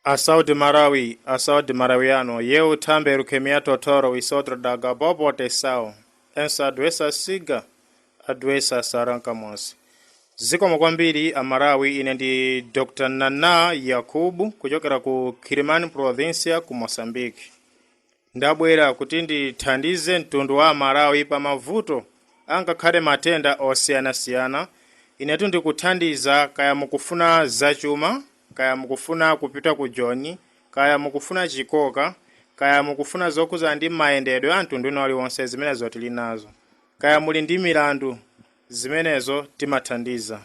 Asaudi Marawiano, yeu tambe rukemia totoro isotro daga bobo tesao, ensa adwesa siga, adwesa saranka mosi. Ziko mkwambiri Amarawi inendi Dr. Nana Yakubu kuchokera ku Kilimani provincia ku Mozambique. Ndabwera kuti thandize mtundu wa Amarawi pa mavuto angakhale matenda osiyana-siyana. Inetu ndikuthandiza kaya mukufuna zachuma, kaya mukufuna kupita ku Joni, kaya mukufuna chikoka, kaya mukufuna zokuza ndi mayendedwe a mtundu ino aliwonse zimenezo tili nazo. Kaya muli ndi milandu zimenezo timathandiza.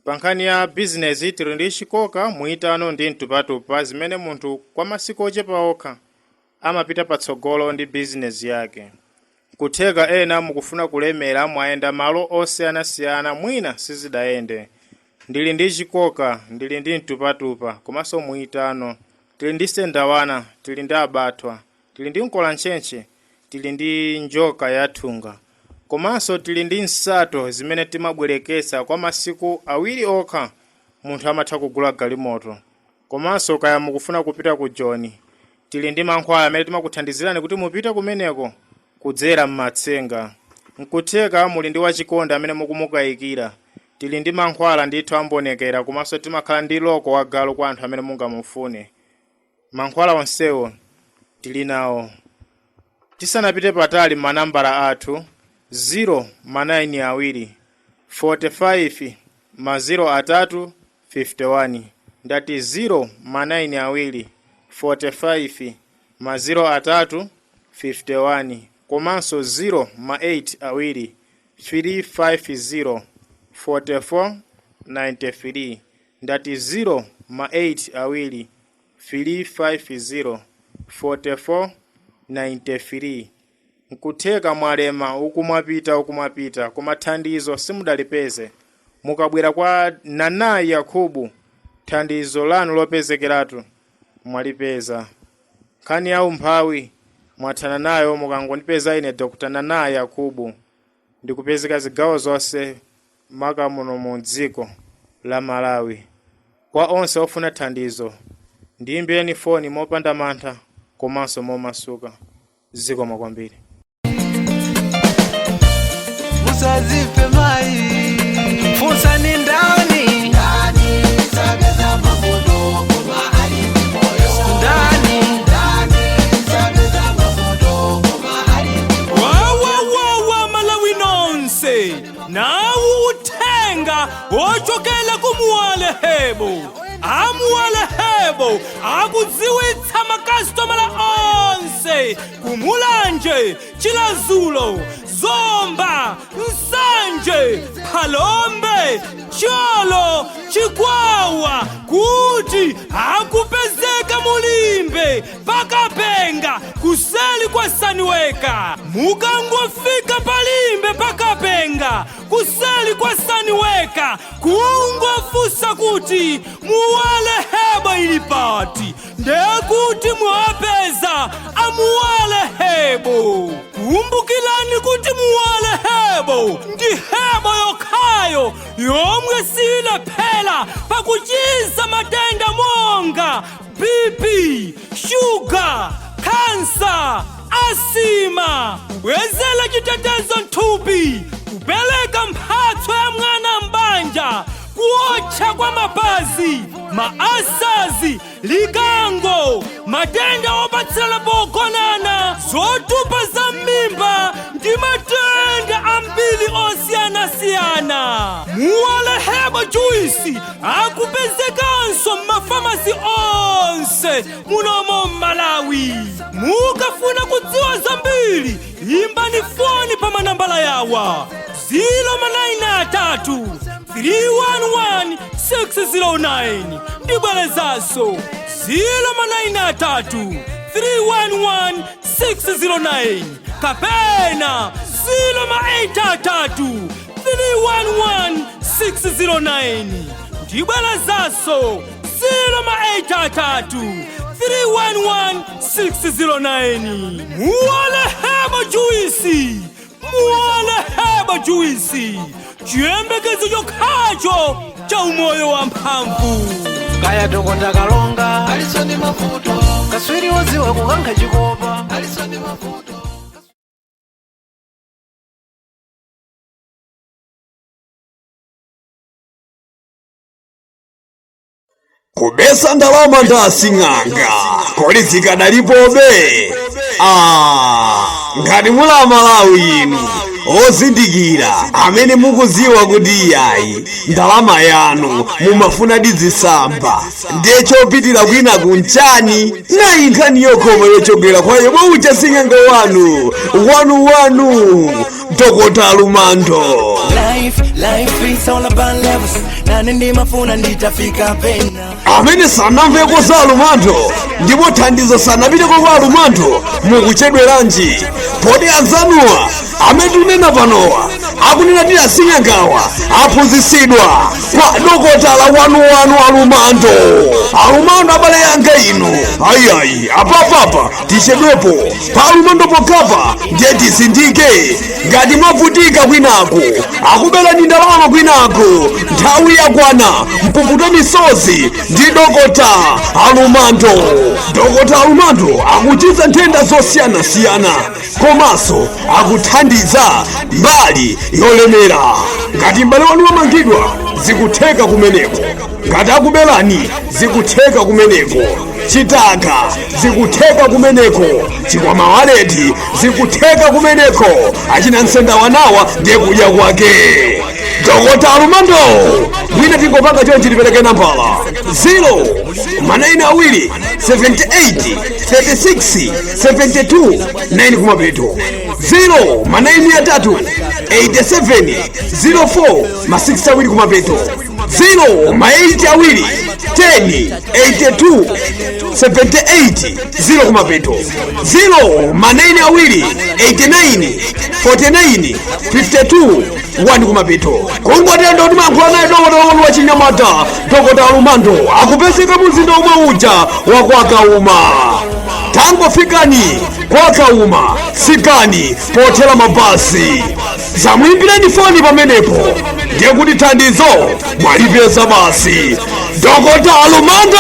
Pankhani ya business tili ndi chikoka muitano ndi mtupatupa zimene munthu kwa masiku ochepa okha amapita patsogolo ndi business yake. Kutheka ena mukufuna kulemera mwayenda malo osiyana-siyana mwina sizidayende. Ndili ndi chikoka, ndili ndi mtupatupa, komanso muitano, tili ndi sendawana, tili ndi abathwa, tili ndi nkolanchenche, tili ndi njoka yathunga. Komanso tili ndi nsato zimene timabwerekesa kwa masiku awiri okha munthu amatha kugula galimoto. Komanso kaya mukufuna kupita ku Joni, tili ndi mankhwala amene timakuthandizirani kuti mupita kumeneko kudzera m'matsenga. Nkutheka muli ndi wachikonda amene mukumukayikira, tili ndi mankhwala ndithu ambonekera, komanso timakhala ndi loko wa galu kwa anthu amene mungamufune. Mankhwala onsewo tili nawo. Tisanapite patali manambala athu 0 45 03 51, ndati 0 45 03 51, komanso 0 350 44 93, ndati 0 350 44 93. Nkutheka mwalema ukumapita koma thandizo simudalipeze. Mukabwera kwa Nana Yakubu, thandizo lanu lopezekeratu mwalipeza. Nkhani ya umphawi mwathana nayo mukangondipeza ine Dr. Nana Yakubu. Ndikupezeka zigawo zonse maka muno mu dziko la Malawi. Kwa onse ofuna thandizo ndiyimbireni foni mopanda mantha komanso momasuka. Zikomo kwambiri. Musazife mai fursa ni ndani sabeza mabodo koma alimi moyo ndani sabeza mabodo koma alimi moyo wa Malawi nonse nawu uthenga ochokela kumuwale hebo amuwale hebo akudziwitsa makasitomala onse kumulanje chilazulo Zomba, Nsanje, Palombe, Cholo, Chikwawa, kuti akupezeka mulimbe pakapenga kuseli kwa saniweka. Mukangofika palimbe pakapenga kuseli kwa saniweka kungofusa kuti muwale hebo ilipati ndekuti mwapeza amuwale hebo. Kumbukilani kuti muwale hebo ndi hebo yokhayo yomwe silephera pakuchiza matenda monga BP, sugar, cancer, asima, kubwezera chitetezo nthupi, kupereka mphatso ya mwana mbanja, kuotcha kwa mapazi, maasazi, likango, matenda opatsala pogonana, zotupa za mimba ndi matenda ambiri osiyana-siyana. Muwale hebo juisi akupezekanso m'mafamasi onse munomo Malawi. Mukafuna kudziwa zambiri imbani foni pa manambala yawa 093 311 609 ndibwelezaso 093 311 609 kapena 083 311 609 ndibwelezaso 083 311 609. Muwale hebo juisi, muwale hebo juisi, chiyembekezo chokhacho cha umoyo wa mphamvu. Kaya tokonda kalonga alisoni kubesa ndalama ndasing'anga kodi zikadalipobe ngati mula Malawi inu ozindikira amene mukuziwa kuti yayi ndalama yanu mumafuna dizisamba ndiye chopitira kwina kunchani nayi nkhani yokhoma yochokera kwa yomwe uja sing'anga wanu Dr. Lumando. Life is all about levels. Nane ndimafuna nditafika pena. Amene sanamveko za Lumando ndipo thandizo sanapiteko kwa Lumando mukuchedweranji. Podi anzanuwa amene tunena panowa akunena ti asing'angawa aphunzitsidwa kwa Dr. wanu Lumando abale yanga inu ayi apapapa tichedwepo pa Lumando pokapa ndiye tisindike ngati mwavutika kwinako akubera ni ndalama kwinako nthawi yakwana mpukuta misozi ndi Dr. Lumando akuchiza nthenda zosiyanasiyana komanso akuthandiza mbali yolemera ngati mbale wanu wamangidwa zikutheka kumeneko ngati akuberani zikutheka kumeneko chitaka zikutheka kumeneko chikwama waleti zikutheka kumeneko achina nsenda wanawa ndiye kudya kwake Dr. Lumando wina tingopanga chonchi tipereke nambala 0 78 36 72 9 kumapeto 0 87 04 6 kumapeto 0 8 10 82 78 0 kumapeto 0 89 49 52 1 kumapeto kungotenda kuti mankhula naye Dr. wa Chinyamata Dr. Lumando akupezeka muzinda omwe uja wa Kwakauma tangofikani Kwakauma sikani pothera mabasi zamuimbireni foni pamenepo ndiye kuti thandizo mwalipeza basi Dr. Lumando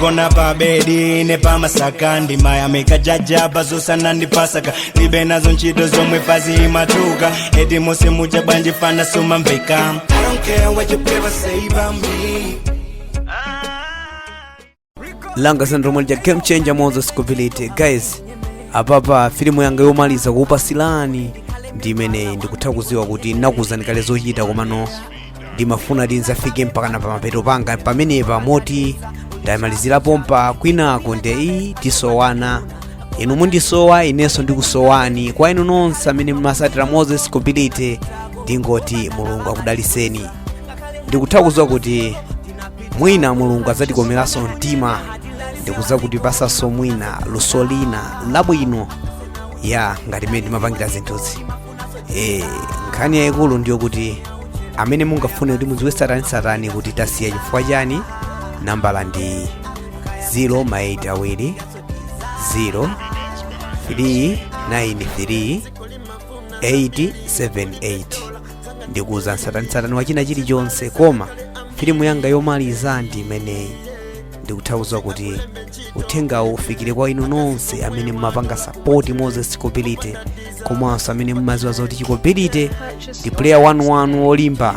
Gonna pa bedi ne pa masaka ndima ya meka jaja bazosana ndipasaka libe nazo ntchito zomwe fazi matuka eti mose muja banje fana soma mveka I don't care what you ever say about me langa sandromo ja game changer Moses Kubilite guys apapa filimu yanga yomaliza kuupasilani ndi imeneyi ndikutha kuziwa kuti nakuzani kale zochita komano ndimafuna ndinzafike mpaka na pamapeto panga pamenepa moti ndamalizira pompa kwinako ndei tisowana inu mundisowa inenso ndikusowani kwa inu nonse amene mumasatira Moses Kubilite ndingoti mulungu akudaliseni ndikutha kuziwa kuti mwina mulungu azatikomeraso mtima ndikuza kuti pasaso mwina lusolina labwino ya ngati mmene ndimapangira zinthuzi nkhani yayikulu ndiyo kuti amene mungafune kuti mudziwe satani kuti tasiya chifukwa chani nambala ndi 0 393 878 ndikuza satani wachina chilichonse koma filimu yanga yomaliza ndi imeneyi ndikuthauza kuti uthengawo ufikire kwa inu nonse amene mumapanga support Moses Kubilite komanso amene mumaziwa zoti Chikubilite ndi player 1 olimba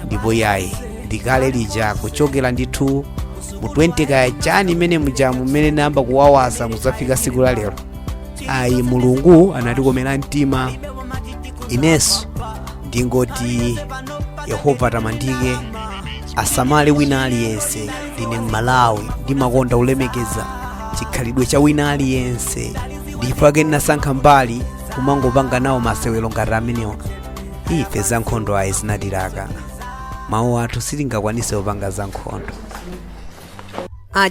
ndipo yayi ndikale lija kuchokera ndithu mu 20 kaya chani imene mujamu mmene namba kuwawaza muzafika siku la lero ayi mulungu anatikomera mtima inenso ndingoti Yehova tamandike asamale wina aliyense ndine Malawi ndimakonda ulemekeza chikhalidwe cha wina aliyense ndipo ake nasankha mbali kumangopanga nawo masewero ngati amenewa ife za nkhondo ayi zinatilaka mawu athu sitingakwanise kupanga za nkhondo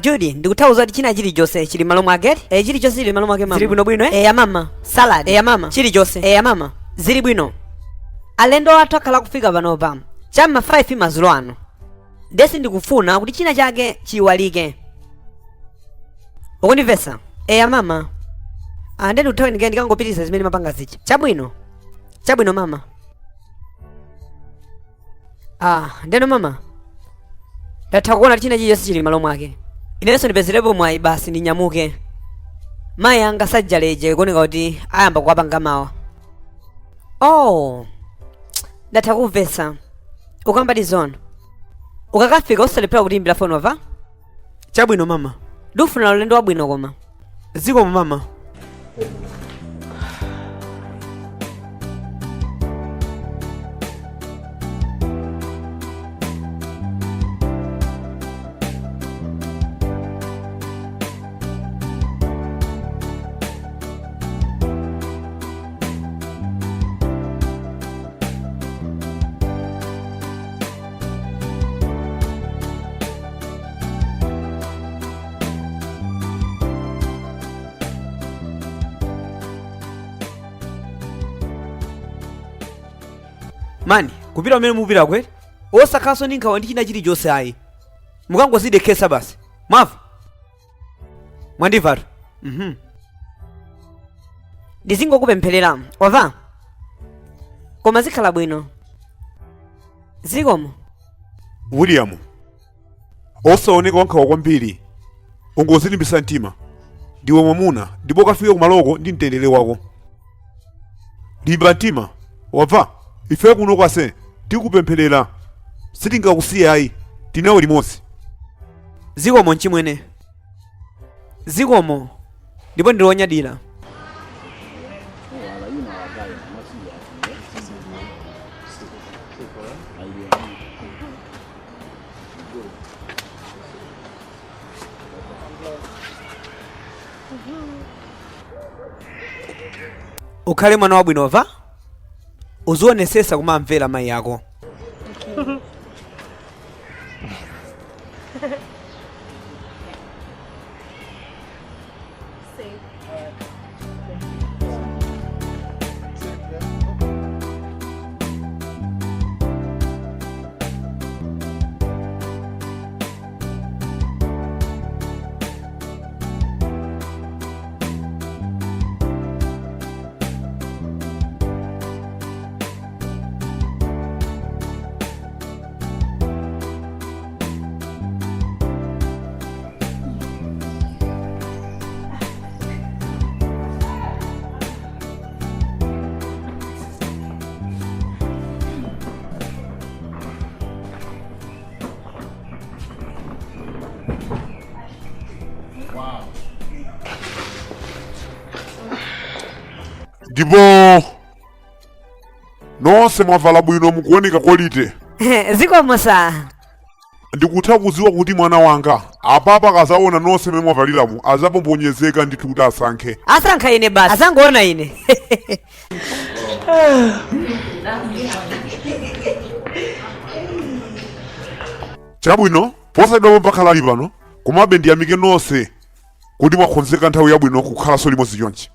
Judy ndikuthauza kuti china chilichonse chili malo mwake chilichonse chili malo mwake mama zili bwino bwino ya mama salad ya mama chilichonse ya mama zili bwino alendo athu akhala kufika pano pam chamma 5 mazulo ano desi ndikufuna kuti china chake chiwalike ukundimvesa ya mama ndeni uthawe ndikangopitisa zimene mapanga zichi chabwino mama ndeno mama ndatha kuona china chilichonse chili malo mwake inenso ndipezerepo mwayi basi ndinyamuke mayi anga sajaleje kuoneka kuti ayamba kuwapanga mawa ndatha kumvesa ukamba ndi zono ukakafika usalephera kutiimbira foni wava. Chabwino mama. Ndikufuna ulendo wabwino koma. Zikomo mama. Mani, kupita umene mupita kweli? Osakhaso ndi nkhawa ndi china chilichonse ayi. Mukangozidekesa basi. Mwamva? Mwandimvatu? Ndizingokupempherera, wava? Koma zikhala bwino. Zikomo. William, osaoneka wankhawa kwambiri. Ungozilimbisa mtima. Ndiwe mwamuna, ndipo kafike kumaloko ndi mtendere wako. Limba mtima, wava? Ife kuno kwase tikupempherera. Sitingakusiye ayi. Tinawe limodzi. Zikomo nchimwene. Zikomo. Ndipo ndilonyadira. Ukhale mwana wabwino wava? Uzionesesa kumamvera mayi yako. Ndipo nonse mwavala bwino mukuoneka kolite. Zikomo sa. Ndikutha kuziwa kuti mwana wanga apapa akazaona nonse mmene mwavaliramu azapombonyezeka ndithu kuti asankhe. Asankha ine basi. Azangoona ine. Chabwino, posaidwa mpakhala pano, komabe ndiyamike nonse kuti mwakonzeka nthawi yabwino kukhalanso limodzi chonchi.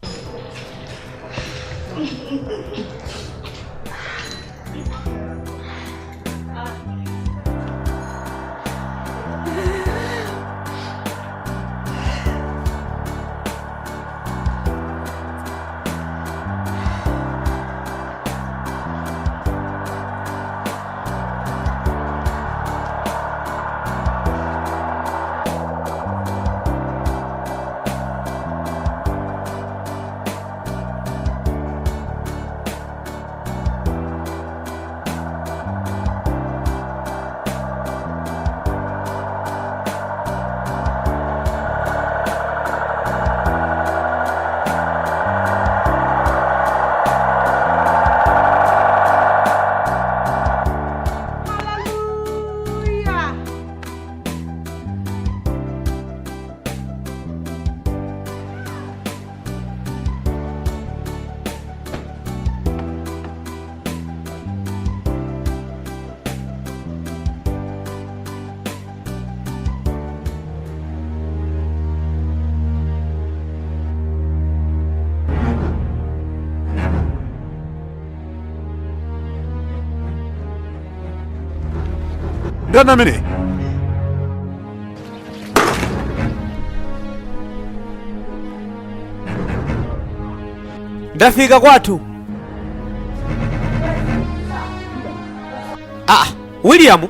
Ndana mene. Ndafika kwathu. William.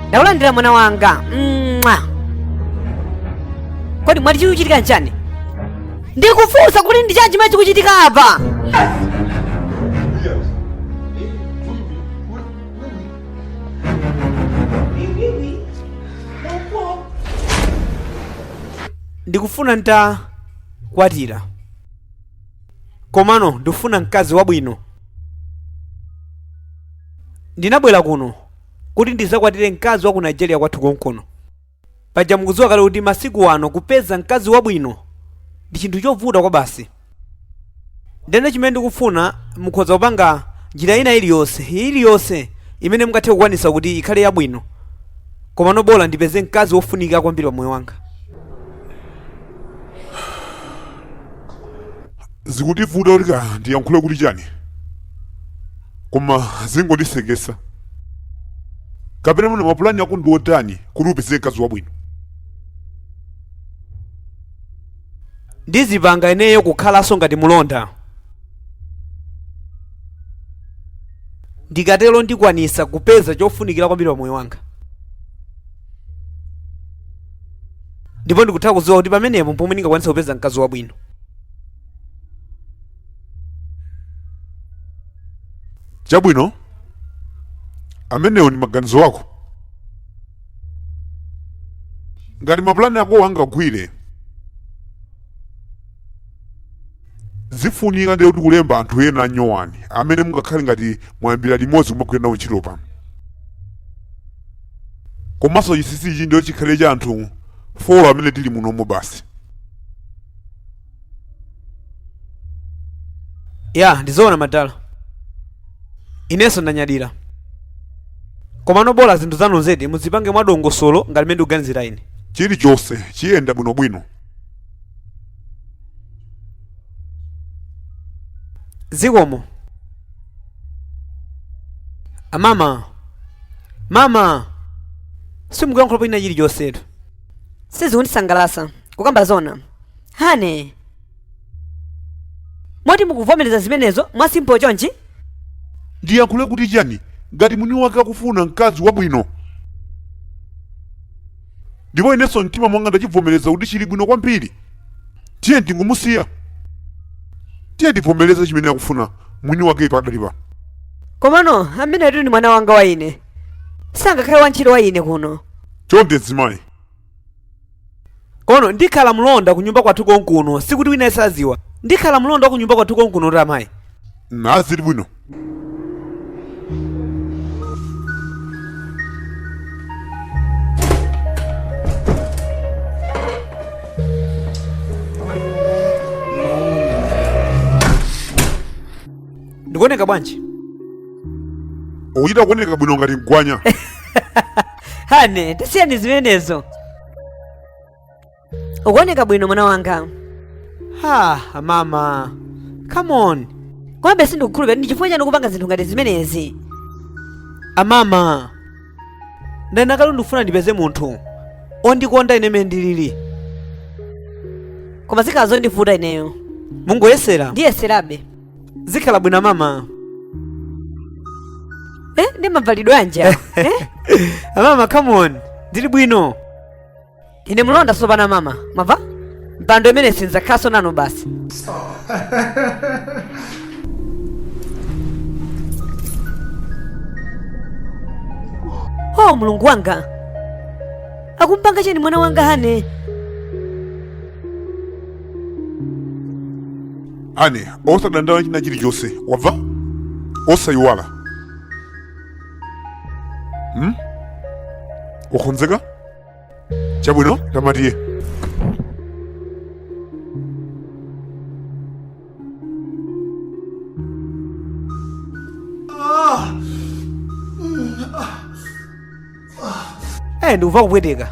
Ndaulandira mwana wanga. Kodi mwati chiluchitika nchani? ndikufunsa kuti ndi chani chimene chikuchitika apa. ndikufuna ntakwatira komano ndikufuna mkazi wabwino. ndinabwera kuno kuti ndizakwatire mkazi wa ku Nigeria kwathu konkuno. paja mukudziwa kale kuti masiku ano kupeza mkazi wabwino ndi chinthu chovuta kwa basi. ndene chimene ndikufuna mukhoza kupanga njira ina iliyonse imene mungathe kukwanisa kuti ikhale yabwino, komano bola ndipeze mkazi wofunika kwambiri pa moyo wanga. zikutivuta kuti ndiyankhule kuti chani, koma zingondisekesa. kapena mune mapulani ako ndi otani kuti upeze mkazi wabwino? ndizipanga ineyo kukhalanso ngati mulonda. ndikatero ndikwanisa kupeza chofunikira kwambiri pa moyo wanga, ndipo ndikutha kudziwa kuti pamenepo pomwe ndingakwanisa kupeza mkazi wabwino. chabwino, amenewo ndi maganizo ako. ngati mapulani ako angagwire, zifunika ndiye kuti kulemba anthu ena anyowani amene mungakhale ngati mwayambira limodzi kumagwira nawo ntchito pano. komanso chisisichi ndiyo chikhale cha anthu 4 amene tili munomo basi. ya ndizoona madala, inenso ndanyadira, komano bola zinthu zanu zedi muzipange mwadongosolo ngati mmene ndikuganizira ine. chilichonse chiyenda bwinobwino. zikomo amama simukuyankhula pachina chilichonsetu. sizikundisangalatsa kukamba zona hane. moti mukuvomereza zimenezo mwasimpo chonchi? ndiyankhule kuti chani ngati mwini wake akufuna mkazi wabwino, ndipo inenso mtima mwanga ndachivomereza kuti chili bwino kwambiri. tiye ndingumusiya, tiye ndivomereze chimene akufuna mwini wake padali pano. komano amenetu ndi mwana wanga wa ine, sangakhale wantchito wa ine kuno. chonde mzimayi, kono ndikhala mlonda ku nyumba kwathu konkuno, sikuti wina saziwa. ndikhala mlonda wa ku nyumba kwathu konkuno tamayi. nazili bwino. ndikuoneka bwanji? uchita kuoneka bwino ngati mgwanya. hane tisiyani zimenezo, ukuoneka bwino mwana wanga. mama come on. komabe sindikukhulupirira ndi chifukwa chani kupanga zinthu ngati zimenezi. amama ndanakalo ndikufuna ndipeze munthu ondikonda ine mene ndilili, koma zikhala zondivuta ineyo. mungoyesera? ndiyeserabe. zikhala bwino mama. ndi mavalidwe anja. amama come on, ndili bwino. ine mulonda sopana mama, mava mpando imene sinzakhaso nanu basi. oh mulungu wanga, akumpanga chani mwana wanga hane? ane osadandaula china chilichonse wabva, osayiwala. wakonzeka? chabwino tamatiye. ndikuva kupweteka.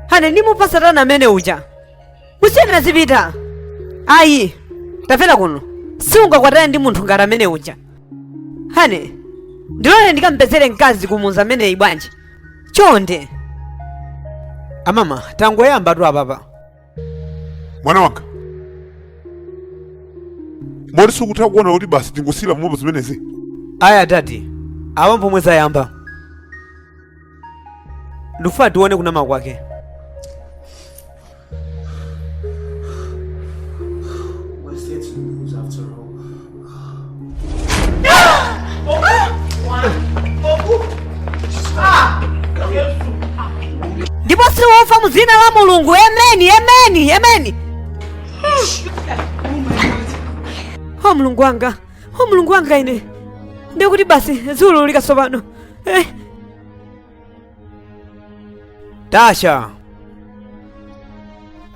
hane ndimupha satana amene uja, musiyeni azipita. ayi tamvera kuno, siungakwatane ndi munthu ngati amene uja. hane ndilole ndikampezere mkazi kumunza ameneyi bwanji chonde. amama tangoyamba tu apapa. mwana wanga moti sikutha kuona kuti basi tingosiyira momwe zimenezi. aya dadi awa mpomwe zayamba ndikufuna tione kunama kwake. ndipo siwofa mu dzina la mulungu. Ameni, ameni, ameni. O mulungu wanga, o mulungu wanga ine ndikuti basi ziwululika tsopano. Tasha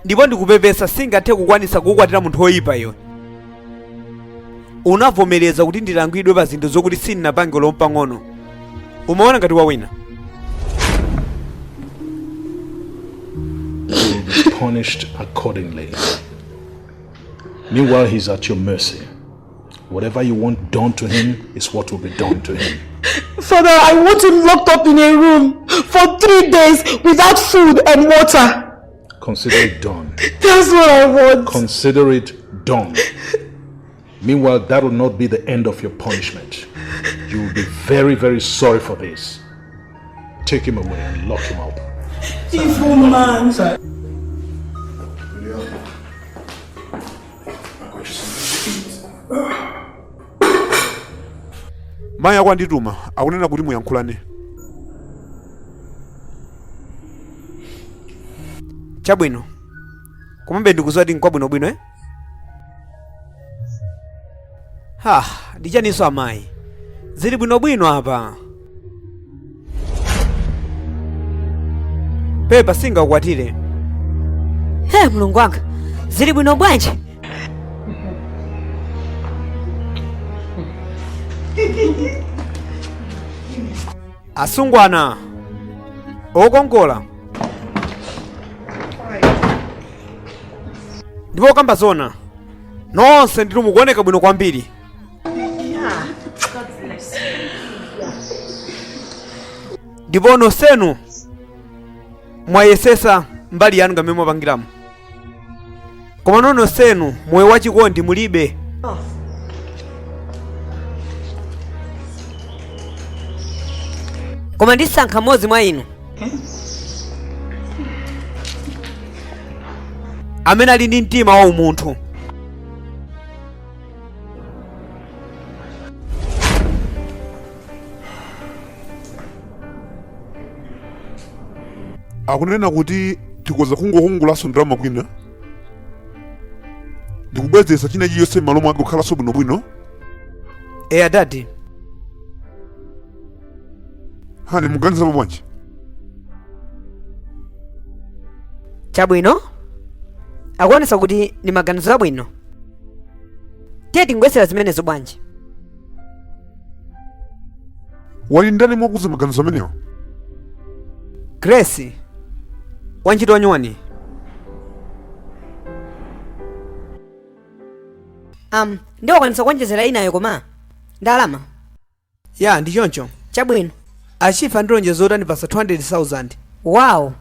ndipo ndikupepesa singathe kukwanisa kukwatira munthu woyipa iwe. Unavomereza kuti ndilangwidwe pa zinthu zokuti sindinapange lompa ng'ono. Umaona ngati wawina. He will be punished accordingly. Meanwhile, he's at your mercy. Whatever you want done to him is what will be done to him. Father, I want him locked up in a room for 3 days without food and water. Consider it done. That's what I want. Consider it done. Meanwhile, that will not be the end of your punishment. You will be very, very sorry for this. Take him away and lock him up. Evil man. Mayi akwandituma akunena kuti muyankhulane. Chabwino komabe ndikuzoti nkwabwinobwino ndichaninso amayi zili bwinobwino apa. Pepa singakukwatire. Mulungu wanga zili bwino bwanji. Asungwana okongola ndipo kamba zona nonse ndinu mukuoneka bwino kwambiri. Ndipo nonsenu mwayesesa mbali yanu ngamene mwapangiramu, koma nonsenu moyo wachikondi mulibe. Koma ndisankha mmodzi mwa inu amene ali ndi mtima wa umunthu. Akunena kuti tikoza kungokongolanso ndalama kwina ndikubwezesa china chiyonse m'malo mwake kukhalanso bwinobwino. Eya dadi. Hani muganizapo bwanji? Chabwino akuonesa kuti ni maganizo abwino. Tiye tingwesera zimenezo bwanji. Wali ndani mwakuza maganizo amenewo? Grace wanchito wanyuwani. Ndiwakwanisa kuonjezera inayo koma ndalama. Ya ndi choncho. Chabwino Achifa ndilonjezo otandipasa 200,000. Wow.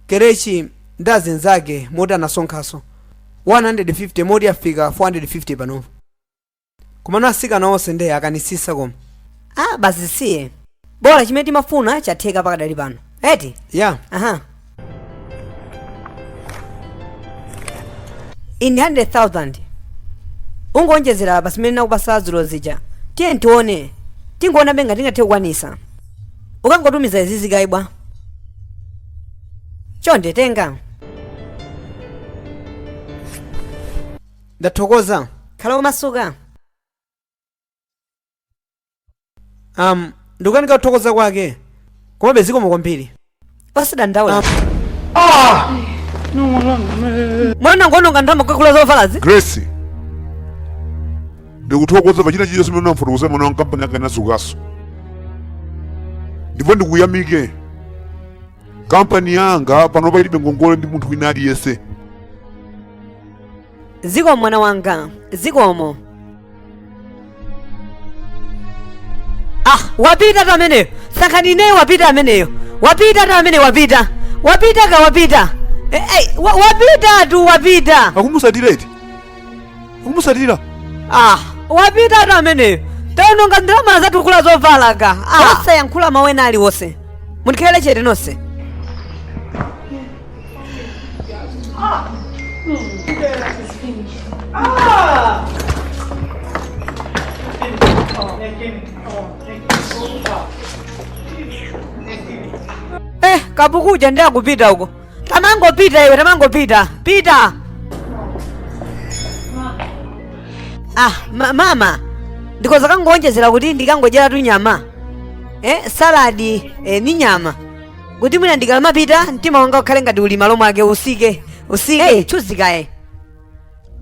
Kerechi ndazinzake moti anasonkhaso 150 moti afika 450 panopo. Komano asikana onse ndeye akanisisa koma. Basi siye bora chimene timafuna chatheka pakadali pano eti. Ya Aha. In 100,000 ungonjezera basi mene nakupasa zulo zija. Tiye ntione tingoona benga tingathe kukwanisa. Ukangotumiza izizi kaibwa chonde tenga. ndathokoza. Khala umasuka. ndikukanika kuthokoza kwake komabe zikomo kwambiri. Osadandaula. Mwana ngononga ndama kakula zofalazi. Grace ndikuthokoza pa china chiyonse mmene unamfotokoza mwana wa kampani yake nazukaso. Ndipo ndikuyamike kampani yanga panopa ilibe ngongole ndi munthu wina aliyense. Zikomo mwana wanga zikomo. Wapita tameneyo sankhani ineyo wapita ameneyo wapita tamene wapita wapita Akumusatira eti? Akumusatira? wapita atu ameneyo taononga ndalama zatukula zovalaga osayankhula mawu ena aliwonse mundikhale chete nonse. Kapukuja ndakupita uko. Tamangopita iwe, tamangopita. Pita. Mama. Ndikoza kangonjezera kuti ndikangojera tu nyama. Saladi ni nyama. Kuti mwina ndikalamapita mtima wanga ukhale ngati uli malo mwake usike. Chuzikaye.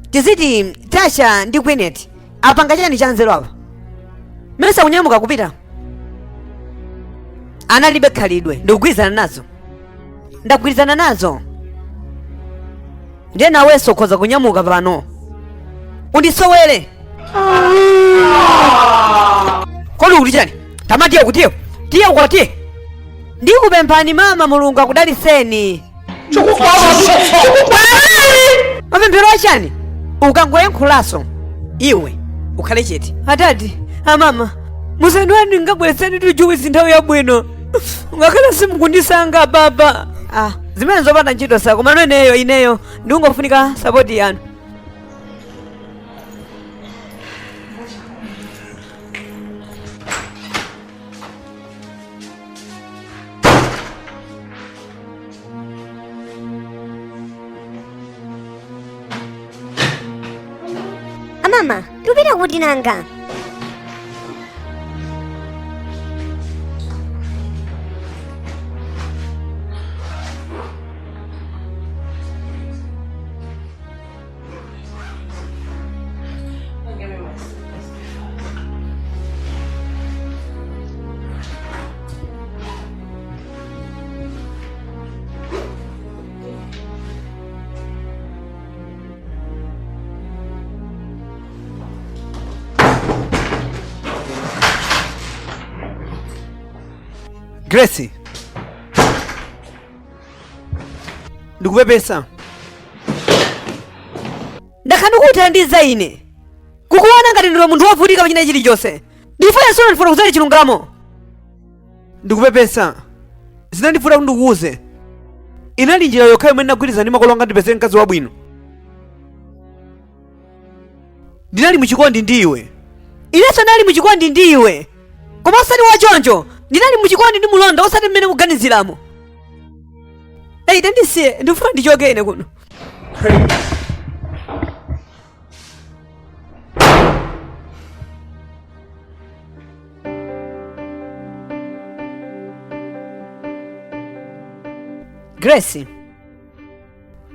Tiziti Tasha ndi Gwyneth. Apanga chani chanzero apa? Mesa kunyamuka kupita. Analibe khalidwe ndikugwirizana nazo. Ndagwirizana nazo. Ndiye nawenso ukhoza kunyamuka pano. Undisowere. Kodi uli chani? Tamatiye kutiyo. Tiye ukatiye. Ndikupemphani mama Mulungu akudaliseni. Mapemphero achani? Ukangoyankhulaso. Iwe ukhale chete. Atati, amama. Musandwani ngabwelesani tujuwisi nthawi yabwino. Ngakhala simukundisanga baba. Zimene zopanda ntchito sako mano ineyo ndingofunika sapoti yanu. Amama, tupita kuti nanga. Gracie. Ndikupepesa. Ndakhandikuthandiza ine. Kukuona ngati ndilo munthu wovutika pachina chilichonse. Ndifuna sona ndifuna kuzali chilungamo. Ndikupepesa. Zinandifuna kuti ndikuuze. Inali njira yokha imene ndagwirizana ndi makolo anga ndipezere mkazi wabwino. Ndinali muchikondi ndi iwe. Inenso ndali muchikondi ndi iwe. Koma osati wachoncho. Ndinali muchikondi ndi mulonda osati mmene kuganiziramo. Tandisiye ndifuna ndichoke ine kuno. Gracie,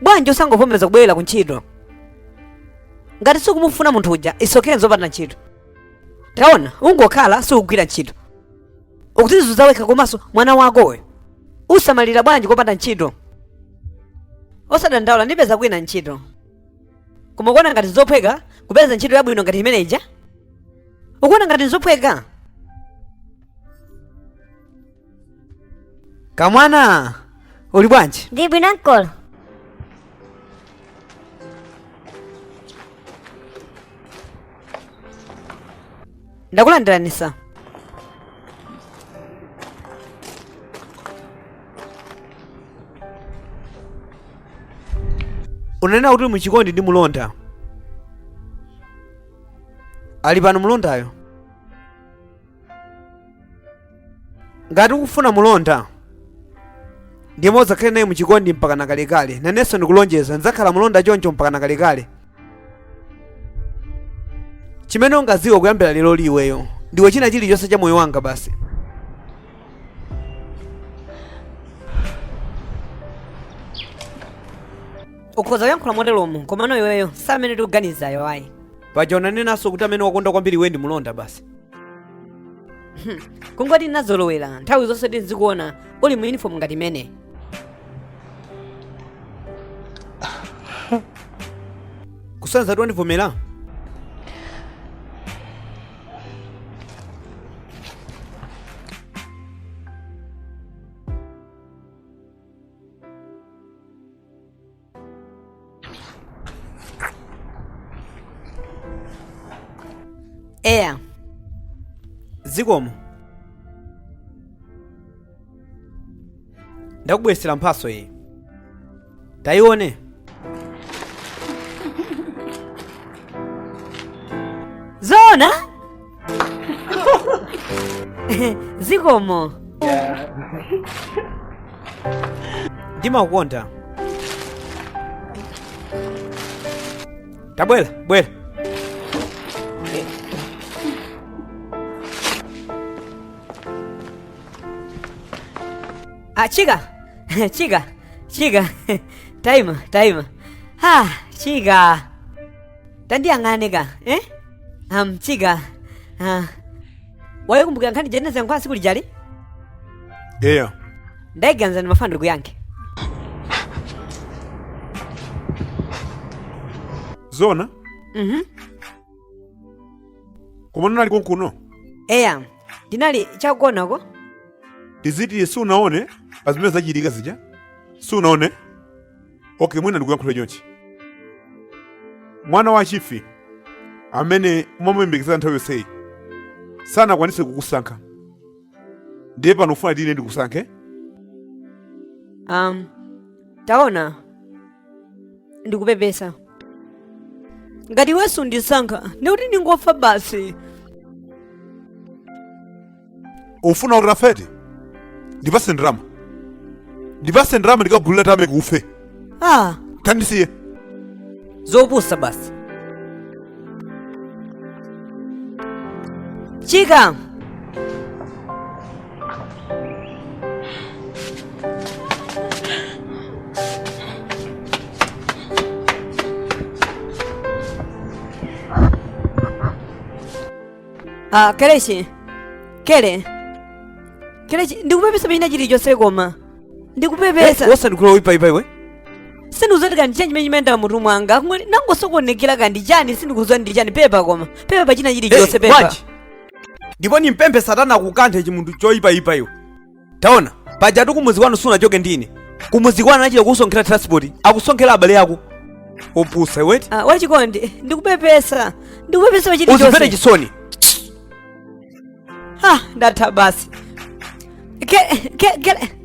bwanji usangovomereza kubwera ku ntchito. Ngati sikumufuna munthu uja isokere zopanda ntchito. Taona ungokhala sikugwira ntchito. Ukutizuza wekha komanso mwana wakowe. Usamalira bwanji kopanda ntchito. Osadandaula ndipeza kwina ntchito. Koma ukuona ngati zophweka kupeza ntchito yabwino ngati imeneyi. Ukuona ngati zophweka. Kamwana, uli bwanji? Ndi bwino nkolo. Ndakulandiranisa. Unanena kuti muchikondi ndi mulonda. Ali pano mulondayo. Ngati ukufuna mulonda, ndiye mozakhale naye muchikondi mpaka nakalekale. Nanenso ndikulonjeza ndzakhala mulonda choncho mpaka nakalekale. Chimene ungaziwa kuyambira lero liweyo ndiwe china chilichonse cha moyo wanga basi. Ukhoza kuyankhula moteromo koma no iweyo samene tikuganizayo ayi. Paja unanenaso kuti amene wakonda kwambiri iwe ndi mulonda basi. Kungoti nazolowera nthawi zonse tizikuona uli mu uniform ngati imene. Kusanza tiwandivomera? eya zikomo ndakubweresera mphaso iyi tayione. zona zikomo ndimakukonda. tabwera bwera. chika taima chika tandiyang'aneka chika wayikumbuka nkhani jeneza nkhwala siku lijali eya ndayiganza ni mafandiku yanke zona koma nali konkuno eya ndinali chakugonako tiziti sunaone azimene zachitika zija sunaone okay mwina ndikuyankhula chonchi mwana wa chifi amene mwamuyembekeza nthawi yonseyi sanakwanise kukusankha ndiye pano ufuna tine ndikusankhe taona ndikupepesa ngati wesu ndisankha ndikuti ndingofa basi. ufuna kuti afete ndipase ndrama ndikagulira tame kufe tandisiye zopusa basi. chika kelechi ndikupepesa pachina chilichonse koma ndikupepesa osandikula uipaipa iwe sindikuzati kandi chani chimene chimenda mutu mwanga nangosokonekera kandi chani sindikuzati ndi chani pepa koma pepa pachina chilichonse pepa ndipo nimpemphe satana kukanthe chimunthu choyipaipa iwe. taona pajatu kumuzi kwanu sunachoke ndine kumuzi kwanu anachita kusonkhera transport akusonkhera abale ako opusa iweti wachikondi ndikupepesa pachilichonse uzimvere chisoni. ndatha basi kele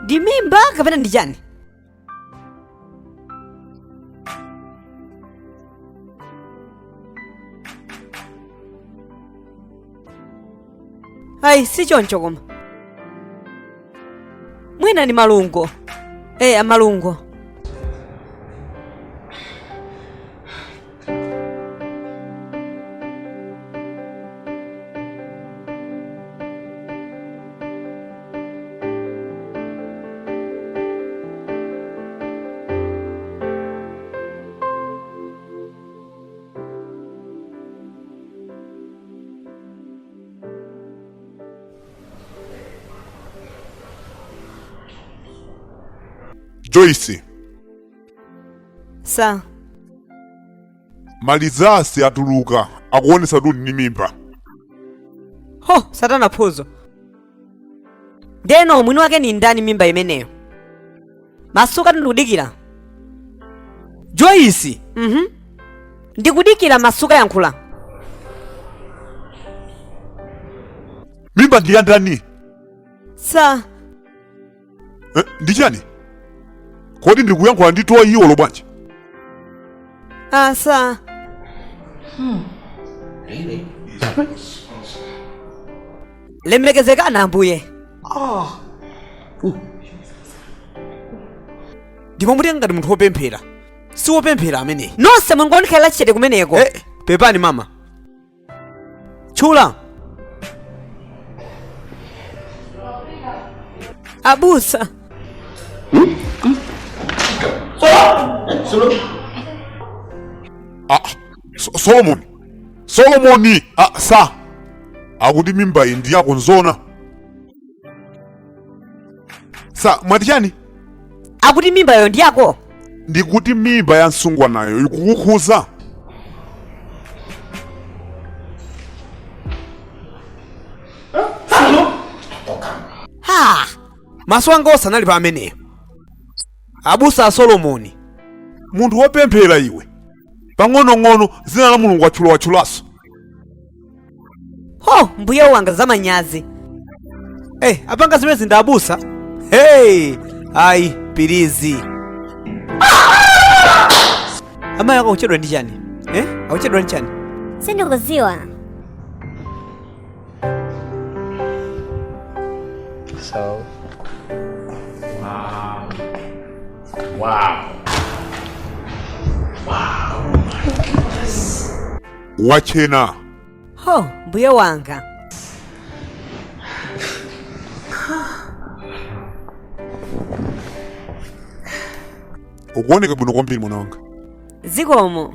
ndi mimba kapena ndi chani? ayi si choncho koma mwina ni malungo malungo. Joyce sa malizasi atuluka akuonesa kuti ni mimba. satana phuzo ndeno mwini wake ni ndani mimba imeneyo? masuka ndikudikira Joyce ndikudikira masuka yankhula. mimba ndi ya ndani? Sa. Ndi chani? Kodi ndikuyankhula ndi towa iyo lo bwanji? Sa. Lemekezekana ambuye. Ndipo muti ngati munthu wopemphera. Si wopemphera amene. Nonse mungonikhala chete kumeneko. Pepani mama. Chula. Abusa. Solomoni. Sa. Akuti mimba iyi ndi yako nzona. Sa, mwati chani? Akuti mimba yo ndi yako. Ndikuti mimba ya msungwanayo ikukukhuza. Ha! Maso anga osanali pa ameneyo. Abusa a Solomoni. Munthu wopemphera iwe. Pang'onong'ono zina la Mulungu watchulaso. Ho, mbuye wanga zamanyazi. Apanga zimene zinda abusa. Ayi, pirizi. Amayi ako uchedwa ndi chani? Akuchedwa ndi chani? Sindikuziwa. So, wow. Wachena. Ho, mbuye wanga. Ukuoneka bwino kwambiri mwana wanga. Zikomo.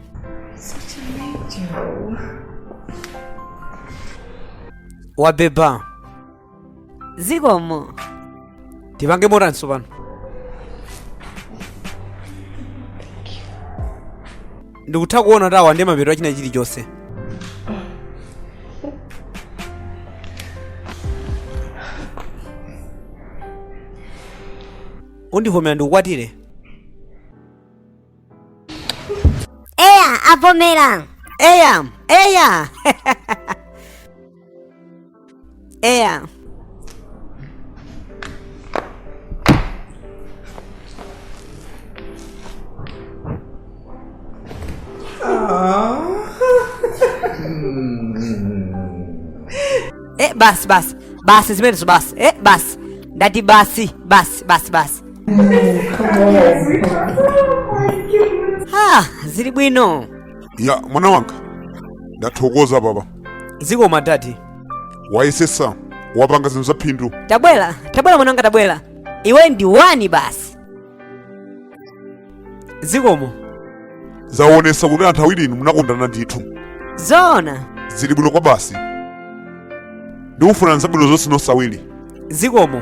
Wabeba. Zikomo. Tipange moranso pano. Ndikutha kuona tawa ndi mapeto achina chilichonse. Undivomera ndikukwatire. Eya, avomera. Eya. Eya. Basi zimenezo basi. Basi. Ndati basi. Zili bwino. Ya, mwana wanga. Ndathokoza baba. Zikomo dadi. Wayesesa. Wapanga zinthu zaphindu. Tabwera mwananga tabwera. Iwe ndi wani basi. Zikomo. Zaonesa kuti anthu awiri inu munakondana ndithu. Zona. Zili bwino kwa basi. Ndikufuna nzabwino zonse nonse awiri. Zikomo.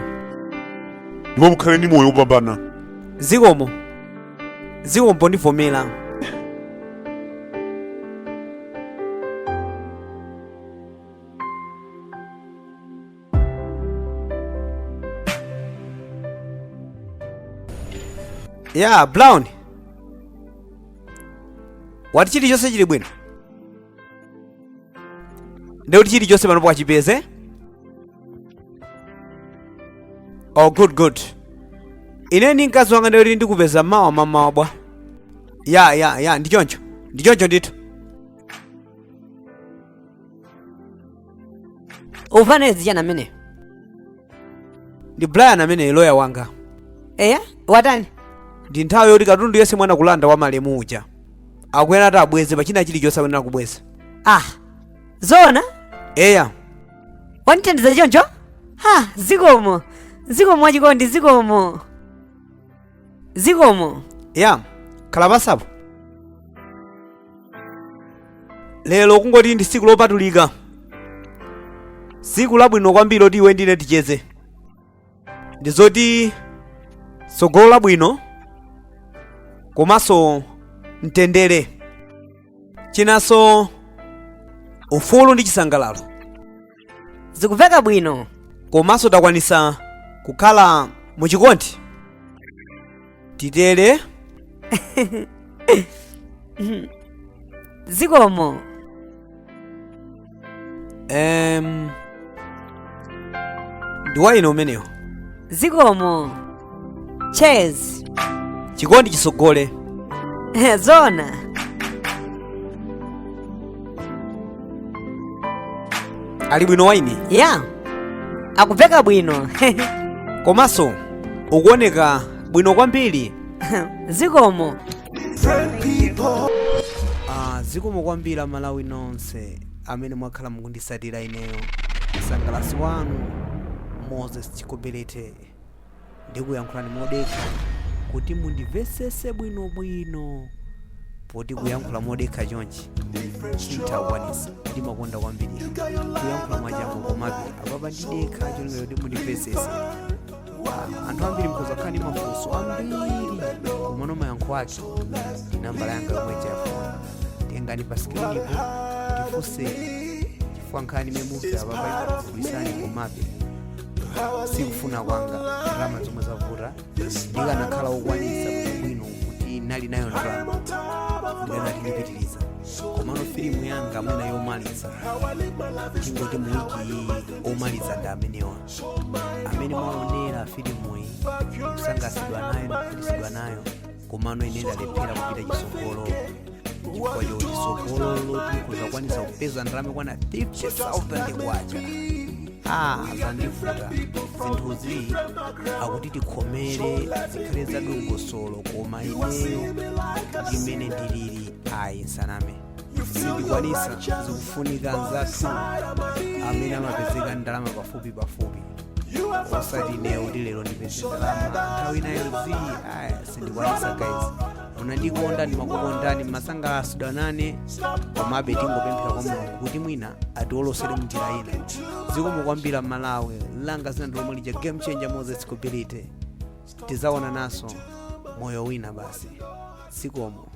Ndipo mukhale ndi moyo wopambana. Zikomo ndivomera. Ya, Brown. Wati chilichonse chili bwino. Ndeuti chilichonse pano pachipeze. Oh, good. Ine ndi mkazi wanga ndeuti ndikupeza mamawa bwa. Ya, ndichoncho ndithu. Ufanezi chana amene. Ndi Brian amene lawyer wanga. Eya, watani? Ndi nthawi yoti katundu yese mwana kulanda wa malemu uja. Akuyenera ati abweze pachina chilichonse akuyenera kubweza. Zona? Eya. Wanithandiza choncho? Zikomo wachikondi, zikomo. Ya, khala pasapo. Lero kungoti ndi tsiku lopatulika. Tsiku labwino kwambiri loti iwe ndine ticheze. Ndizoti tsogolo labwino komanso mtendere. Chinanso ufulu ndi chisangalalo. Zikumveka bwino. Komanso takwanisa kukhala muchikondi. Titere. Zikomo. ndi waino umenewo. zikomo. Cheers. chikondi chisogole. Zona. Ali bwino waini? Ya. Akupeka bwino. Komanso ukuoneka bwino kwambiri. Zikomo. Zikomo kwambiri Amalawi nonse amene mwakhala mukundisatira ineyo msangalasi wanu Moses Chikobelete ndikuyankhulani modekha kuti mundimvetsetse bwinobwino, poti kuyankhula modekha chonchi sindikwanisa. Ndimakonda kwambiri kuyankhula mwachangu komabe apapa ndidekha chonga kuti mundimvetsetse. Anthu ambiri mukhoza kukhala ndi mafunso ambiri komano mayankho ake ndi nambala yanga yomwe yafoni. Tengani pa skrini tifunse chifukwa nkhani memumve apapa ikufunisani komabe sikufuna kwanga ndalama zomwe zavuta. Ndikanakhala wokwanisa bwino kuti nali nayo ndalama ndikanati ndipitiriza. Komano filimu yanga mwina yomaliza tingoti muwiki iyi omaliza ndi amenewa amene mwaonera filimu iyi kusangasidwa nayo nakhulisidwa nayo, komano ine ndalephera kupita chisogolo chifukwa choti chisogolo tikuzakwanisa kupeza ndalama kwana 50,000 kwacha. Zandivuta zinthuzi akuti tikhomere zikhale zadongosolo, koma ineyo ndimene ndilili nsaname sindikwanisa. Zikufunika nzathu amene amapezeka ndalama pafupi osati ineyo kuti lero ndipeze ndalama nthawi inayo sindikwanisa. Guys, munandikonda ndimakukondani, masangalasidwa nane, komabe tingopemphera kwa Mulungu kuti mwina atiwolosere mnjira ina. Zikomo kwambiri Malawi langa zina ndi lomwe lija game changer Moses Chikobelete. Tizaona naso moyo wina basi. Zikomo.